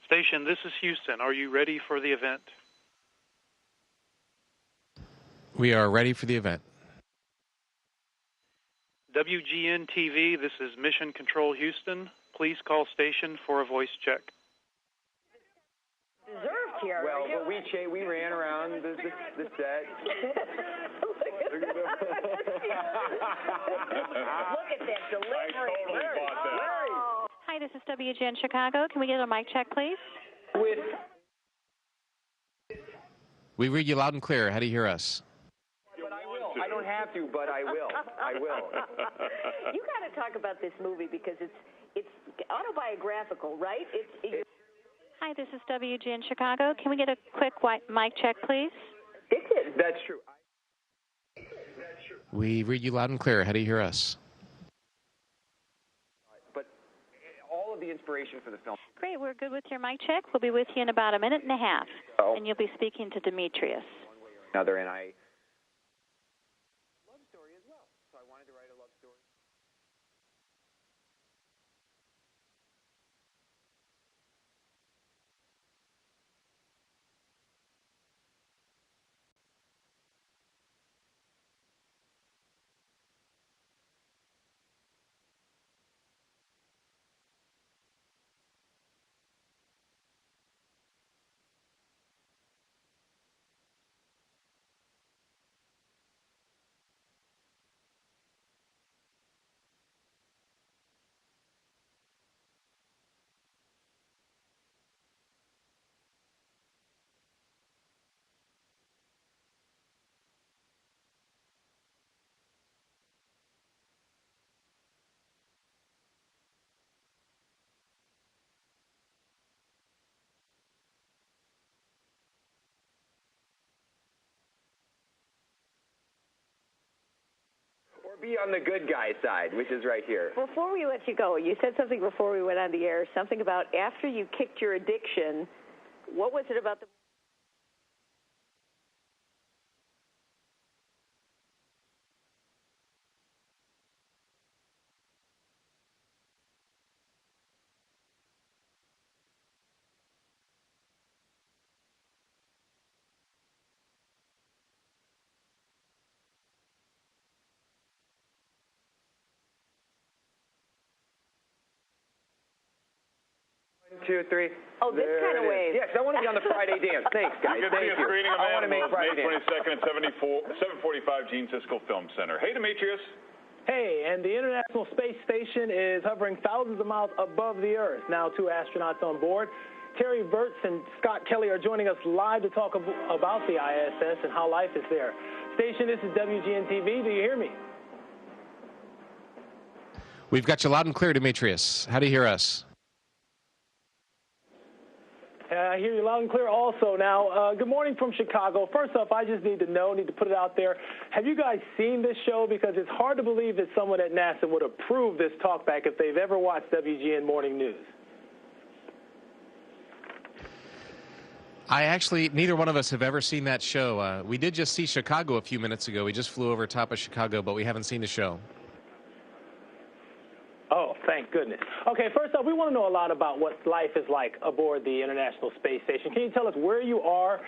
Station, this is Houston. Are you ready for the event? We are ready for the event. WGN-TV, this is Mission Control Houston. Please call station for a voice check. Deserved here. Well, we ran around the set. Look at that delivery. I totally bought that. Hi, this is WGN Chicago. Can we get a mic check, please? We read you loud and clear. How do you hear us? But I will. I don't have to, but I will. I will. You got to talk about this movie because it's autobiographical, right? Hi, this is WGN Chicago. Can we get a quick mic check, please? That's true. We read you loud and clear. How do you hear us? But all of the inspiration for the film. Great. We're good with your mic check. We'll be with you in about a minute and a half. And you'll be speaking to Demetrius. Another, and I love story as well. So I wanted to write a love story. Or be on the good guy side, which is right here. Before we let you go, you said something before we went on the air, something about after you kicked your addiction. What was it about the... One, two, three. Oh, this there kind of wave. Yes, I want to be on the Friday dance. Thanks, guys. You can see a screening of I want to make Animals, Friday May dance. 22nd at 745 Gene Siskel Film Center. Hey, Demetrius. Hey, and the International Space Station is hovering thousands of miles above the Earth. Now 2 astronauts on board. Terry Virts and Scott Kelly are joining us live to talk about the ISS and how life is there. Station, this is WGN-TV. Do you hear me? We've got you loud and clear, Demetrius. How do you hear us? I hear you loud and clear also. Now, good morning from Chicago. First off, I just need to put it out there. Have you guys seen this show? Because it's hard to believe that someone at NASA would approve this talkback if they've ever watched WGN Morning News. Neither one of us have ever seen that show. We did just see Chicago a few minutes ago. We just flew over top of Chicago, but we haven't seen the show. Oh, thank goodness. Okay, first off, we want to know a lot about what life is like aboard the International Space Station. Can you tell us where you are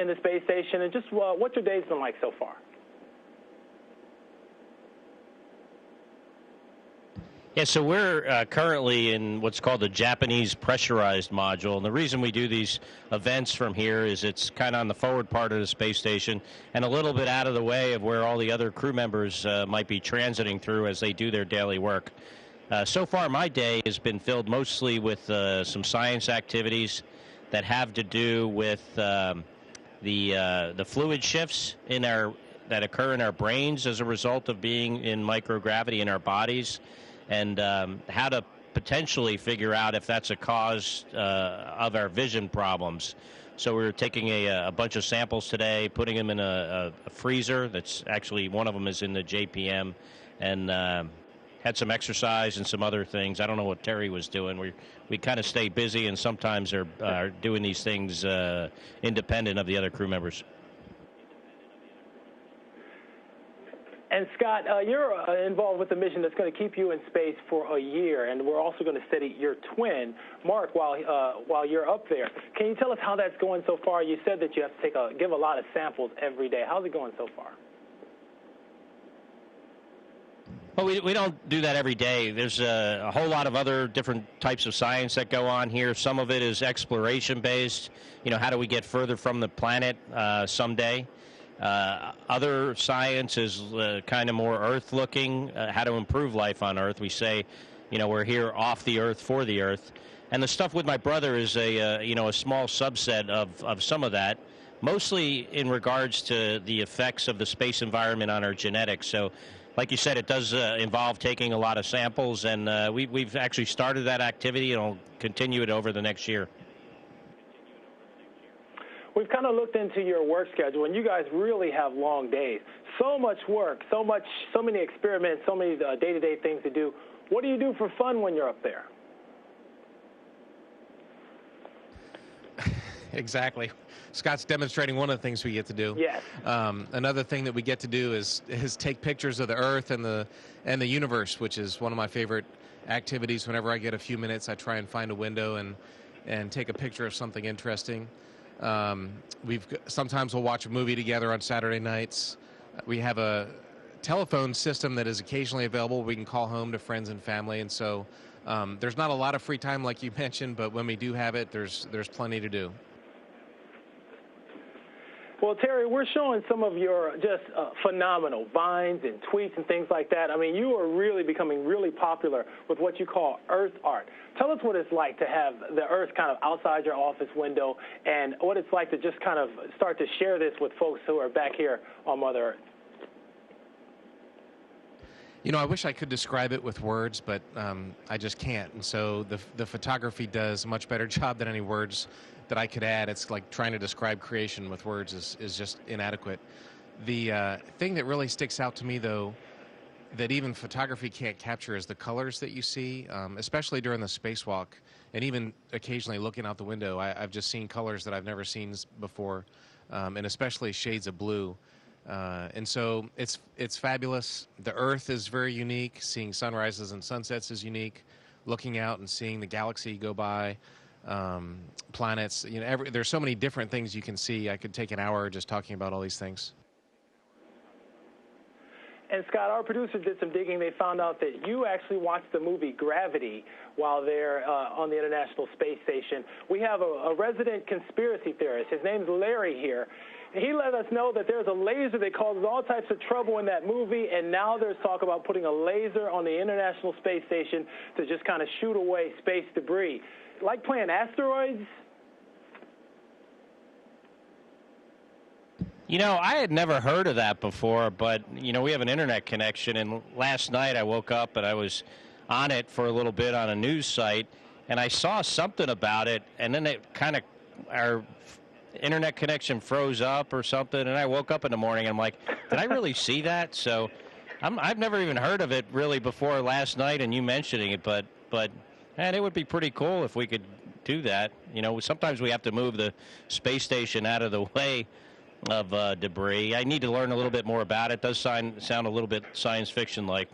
in the space station and just what your day's been like so far? Yeah, so we're currently in what's called the Japanese pressurized module, and the reason we do these events from here is it's kind of on the forward part of the space station and a little bit out of the way of where all the other crew members might be transiting through as they do their daily work. So far, my day has been filled mostly with some science activities that have to do with the fluid shifts that occur in our brains as a result of being in microgravity in our bodies, and how to potentially figure out if that's a cause of our vision problems. So we're taking a bunch of samples today, putting them in a freezer. That's actually, one of them is in the JPM, and had some exercise and some other things. I don't know what Terry was doing. We kind of stay busy and sometimes are doing these things independent of the other crew members. And Scott, you're involved with a mission that's going to keep you in space for a year, and we're also going to study your twin, Mark, while you're up there. Can you tell us how that's going so far? You said that you have to give a lot of samples every day. How's it going so far? Well, we don't do that every day. There's a whole lot of other different types of science that go on here. Some of it is exploration-based. You know, how do we get further from the planet someday? Other science is kind of more Earth-looking, how to improve life on Earth. We say, you know, we're here off the Earth for the Earth. And the stuff with my brother is a small subset of some of that, mostly in regards to the effects of the space environment on our genetics. So, like you said, it does involve taking a lot of samples, and we've actually started that activity, and we'll continue it over the next year. We've kind of looked into your work schedule, and you guys really have long days. So much work, so many experiments, so many day-to-day things to do. What do you do for fun when you're up there? Exactly. Scott's demonstrating one of the things we get to do. Yes. Another thing that we get to do is take pictures of the Earth and the universe, which is one of my favorite activities. Whenever I get a few minutes, I try and find a window and take a picture of something interesting. Sometimes we'll watch a movie together on Saturday nights. We have a telephone system that is occasionally available. We can call home to friends and family, and so there's not a lot of free time like you mentioned, but when we do have it, there's plenty to do. Well, Terry, we're showing some of your just phenomenal vines and tweets and things like that. I mean, you are really becoming really popular with what you call Earth art. Tell us what it's like to have the Earth kind of outside your office window, and what it's like to just kind of start to share this with folks who are back here on Mother Earth. You know, I wish I could describe it with words, but I just can't. And so the photography does a much better job than any words that I could add. It's like trying to describe creation with words is just inadequate. The thing that really sticks out to me, though, that even photography can't capture is the colors that you see, especially during the spacewalk, and even occasionally looking out the window. I've just seen colors that I've never seen before, and especially shades of blue. And so it's fabulous. The Earth is very unique. Seeing sunrises and sunsets is unique. Looking out and seeing the galaxy go by, planets. You know, there's so many different things you can see. I could take an hour just talking about all these things. And Scott, our producers did some digging. They found out that you actually watched the movie Gravity while they're on the International Space Station. We have a resident conspiracy theorist. His name's Larry here. He let us know that there's a laser that causes all types of trouble in that movie, and now there's talk about putting a laser on the International Space Station to just kind of shoot away space debris. Like playing asteroids? You know, I had never heard of that before, but, you know, we have an internet connection, and last night I woke up and I was on it for a little bit on a news site, and I saw something about it, and then it kind of, our internet connection froze up or something, and I woke up in the morning and I'm like, did I really see that? So I've never even heard of it really before last night and you mentioning it, but man, it would be pretty cool if we could do that. You know, sometimes we have to move the space station out of the way of debris. I need to learn a little bit more about it. It does sound a little bit science fiction-like.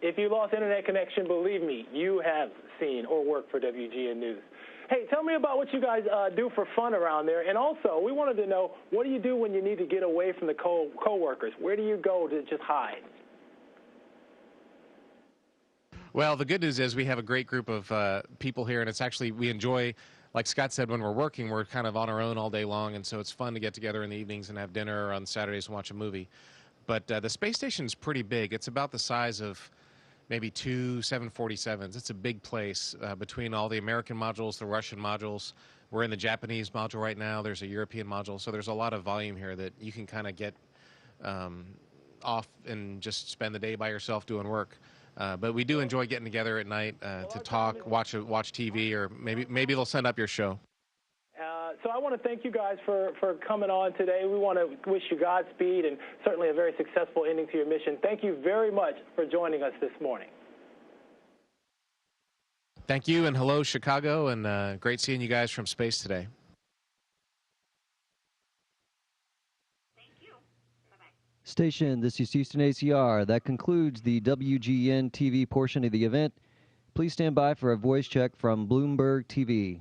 If you lost internet connection, believe me, you have seen or worked for WGN News. Hey, tell me about what you guys do for fun around there. And also, we wanted to know, what do you do when you need to get away from the co-workers? Where do you go to just hide? Well, the good news is we have a great group of people here, and it's actually, we enjoy, like Scott said, when we're working, we're kind of on our own all day long, and so it's fun to get together in the evenings and have dinner, or on Saturdays and watch a movie. But the space station is pretty big. It's about the size of maybe 2 747s. It's a big place between all the American modules, the Russian modules. We're in the Japanese module right now. There's a European module. So there's a lot of volume here that you can kind of get off and just spend the day by yourself doing work. But we do enjoy getting together at night to talk, watch TV, or maybe they'll send up your show. So I want to thank you guys for coming on today. We want to wish you Godspeed and certainly a very successful ending to your mission. Thank you very much for joining us this morning. Thank you, and hello, Chicago, and great seeing you guys from space today. Thank you. Bye-bye. Station, this is Houston ACR. That concludes the WGN-TV portion of the event. Please stand by for a voice check from Bloomberg TV.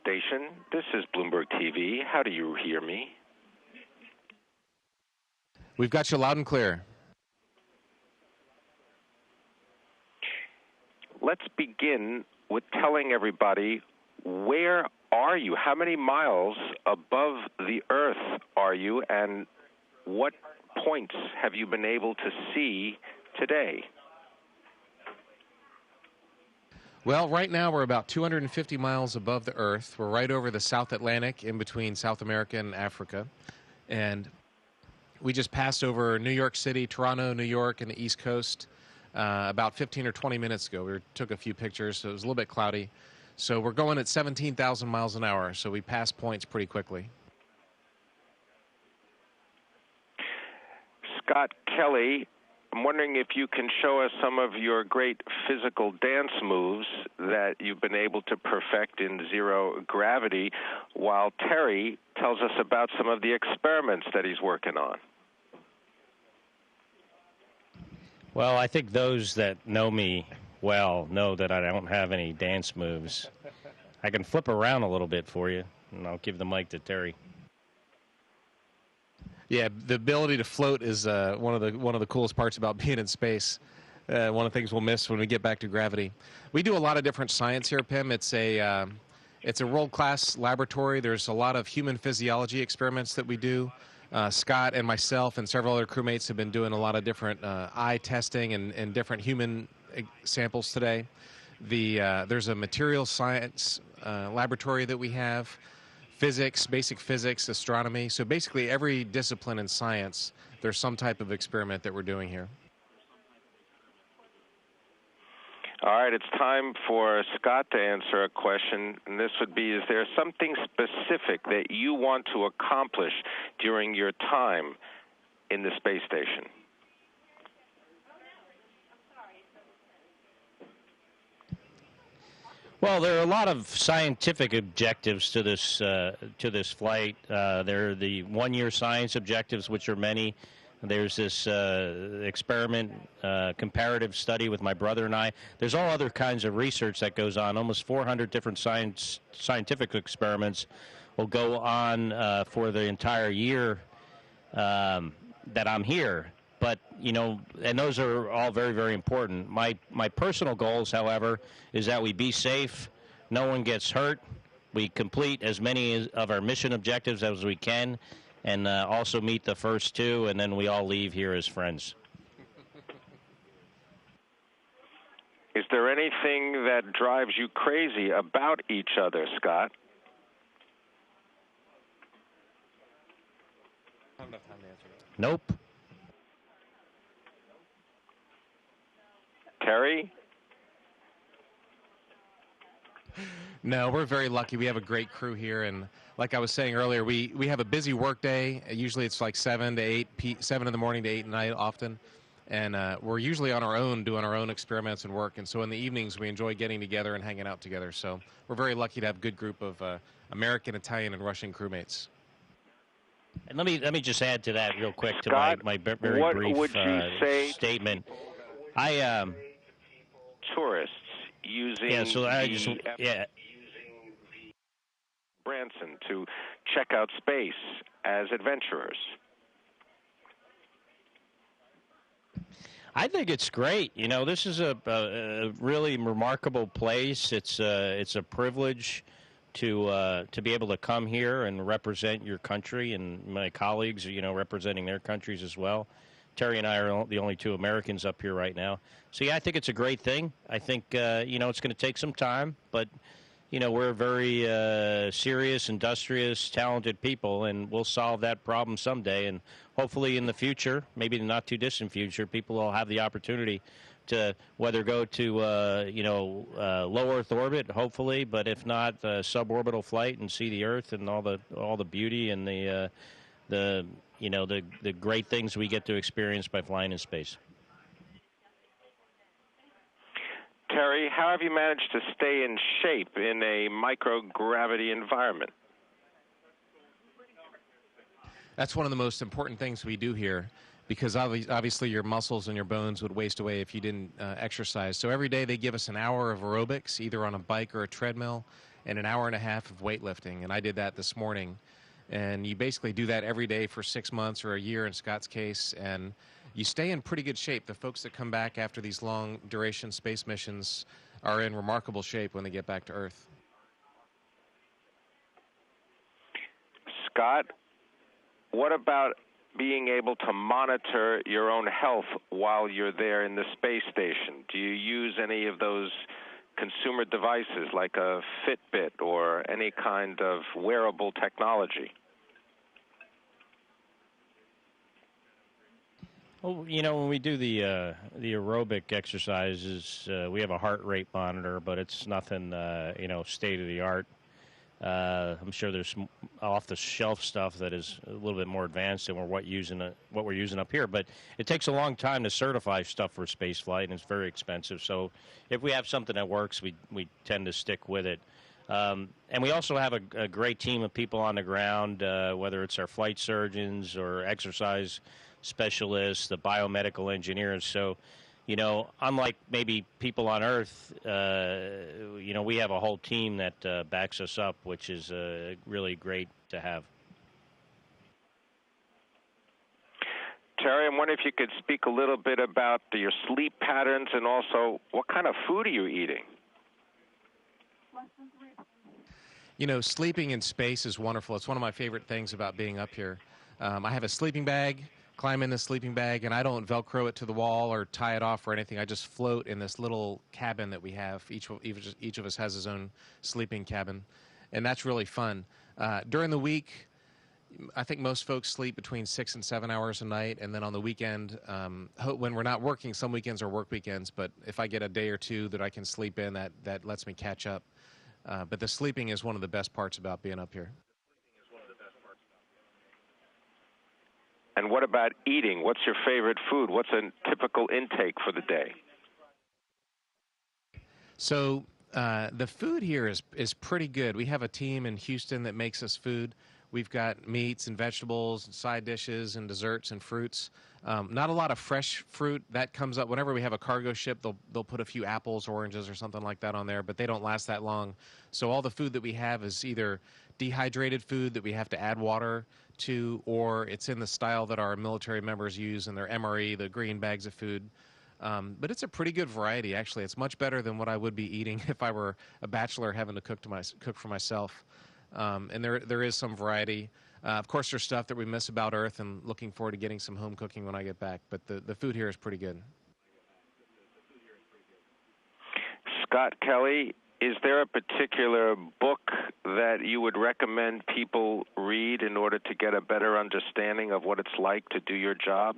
Station, this is Bloomberg TV. How do you hear me? We've got you loud and clear. Let's begin with telling everybody, where are you? How many miles above the Earth are you, and what points have you been able to see today? Well, right now we're about 250 miles above the Earth. We're right over the South Atlantic, in between South America and Africa. And we just passed over New York City, Toronto, New York, and the East Coast about 15 or 20 minutes ago. We took a few pictures, so it was a little bit cloudy. So we're going at 17,000 miles an hour, so we pass points pretty quickly. Scott Kelly, I'm wondering if you can show us some of your great physical dance moves that you've been able to perfect in zero gravity, while Terry tells us about some of the experiments that he's working on. Well, I think those that know me well know that I don't have any dance moves. I can flip around a little bit for you, and I'll give the mic to Terry. Yeah, the ability to float is one of the coolest parts about being in space. One of the things we'll miss when we get back to gravity. We do a lot of different science here, Pim. It's a world-class laboratory. There's a lot of human physiology experiments that we do. Scott and myself and several other crewmates have been doing a lot of different eye testing and different human samples today. There's a material science laboratory that we have. Physics, basic physics, astronomy. So basically every discipline in science, there's some type of experiment that we're doing here. All right, it's time for Scott to answer a question, and this would be, is there something specific that you want to accomplish during your time in the space station? Well, there are a lot of scientific objectives to this flight. There are the one-year science objectives, which are many. There's this experiment, comparative study with my brother and I. There's all other kinds of research that goes on. Almost 400 different scientific experiments will go on for the entire year that I'm here. But, you know, and those are all very, very important. My personal goals, however, is that we be safe, no one gets hurt, we complete as many of our mission objectives as we can, and also meet the first two, and then we all leave here as friends. Is there anything that drives you crazy about each other, Scott? I don't have time to answer that. Nope. Terry? No, we're very lucky. We have a great crew here, and like I was saying earlier, we have a busy work day. Usually it's like 7 in the morning to 8 at night often, and we're usually on our own doing our own experiments and work, and so in the evenings we enjoy getting together and hanging out together. So we're very lucky to have a good group of American, Italian, and Russian crewmates. And let me just add to that real quick, to Scott, my very brief statement. Tourists using Branson to check out space as adventurers. I think it's great. You know, this is a really remarkable place. It's a privilege to be able to come here and represent your country, and my colleagues, representing their countries as well. Terry and I are the only two Americans up here right now. So, yeah, I think it's a great thing. I think, it's going to take some time, but, we're very serious, industrious, talented people, and we'll solve that problem someday. And hopefully in the future, maybe the not too distant future, people will have the opportunity to whether go to, low Earth orbit, hopefully, but if not, suborbital flight and see the Earth and all the beauty and the great things we get to experience by flying in space. Terry, how have you managed to stay in shape in a microgravity environment? That's one of the most important things we do here, because obviously your muscles and your bones would waste away if you didn't exercise. So every day they give us an hour of aerobics, either on a bike or a treadmill, and an hour and a half of weightlifting. And I did that this morning. And you basically do that every day for 6 months or a year in Scott's case, and you stay in pretty good shape. The folks that come back after these long duration space missions are in remarkable shape when they get back to Earth. Scott, what about being able to monitor your own health while you're there in the space station? Do you use any of those consumer devices like a Fitbit or any kind of wearable technology? Well, when we do the aerobic exercises, we have a heart rate monitor, but it's nothing, state of the art. I'm sure there's some off-the-shelf stuff that is a little bit more advanced than what we're using up here. But it takes a long time to certify stuff for space flight, and it's very expensive. So if we have something that works, we tend to stick with it. And we also have a great team of people on the ground, whether it's our flight surgeons or exercise specialists, the biomedical engineers. So, unlike maybe people on Earth, we have a whole team that backs us up, which is really great to have. Terry, I'm wondering if you could speak a little bit about your sleep patterns and also what kind of food are you eating? Sleeping in space is wonderful. It's one of my favorite things about being up here. I have a sleeping bag, climb in the sleeping bag, and I don't Velcro it to the wall or tie it off or anything. I just float in this little cabin that we have. Each of us has his own sleeping cabin, and that's really fun. During the week, I think most folks sleep between 6 and 7 hours a night, and then on the weekend, when we're not working, some weekends are work weekends, but if I get a day or two that I can sleep in, that lets me catch up. But the sleeping is one of the best parts about being up here. And what about eating? What's your favorite food? What's a typical intake for the day? So the food here is pretty good. We have a team in Houston that makes us food. We've got meats and vegetables and side dishes and desserts and fruits. Not a lot of fresh fruit. That comes up whenever we have a cargo ship. They'll put a few apples, oranges, or something like that on there, but they don't last that long. So all the food that we have is either dehydrated food that we have to add water to, or it's in the style that our military members use in their MRE, the green bags of food. But it's a pretty good variety, actually. It's much better than what I would be eating if I were a bachelor having to cook for myself. And there is some variety. Of course, there's stuff that we miss about Earth, and looking forward to getting some home cooking when I get back. But the food here is pretty good. Scott Kelly, is there a particular book that you would recommend people read in order to get a better understanding of what it's like to do your job?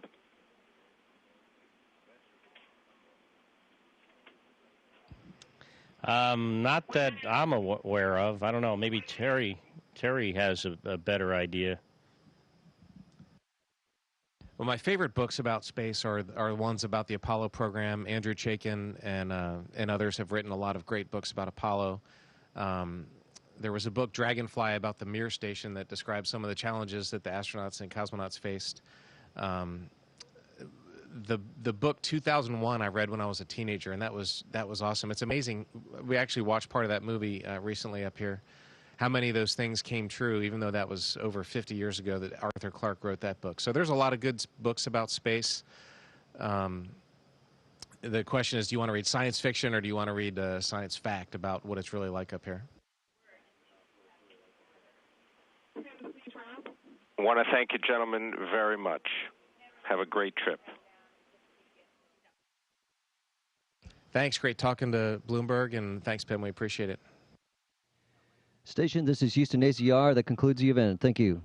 Not that I'm aware of. I don't know. Maybe Terry has a better idea. Well, my favorite books about space are ones about the Apollo program. Andrew Chaikin and others have written a lot of great books about Apollo. There was a book, Dragonfly, about the Mir station that describes some of the challenges that the astronauts and cosmonauts faced. The book 2001 I read when I was a teenager, and that was awesome. It's amazing. We actually watched part of that movie recently up here. How many of those things came true, even though that was over 50 years ago that Arthur Clarke wrote that book. So there's a lot of good books about space. The question is, do you want to read science fiction or do you want to read science fact about what it's really like up here? want to thank you, gentlemen, very much. Have a great trip. Thanks. Great talking to Bloomberg, and thanks, Ben. We appreciate it. Station, this is Houston ACR. That concludes the event. Thank you.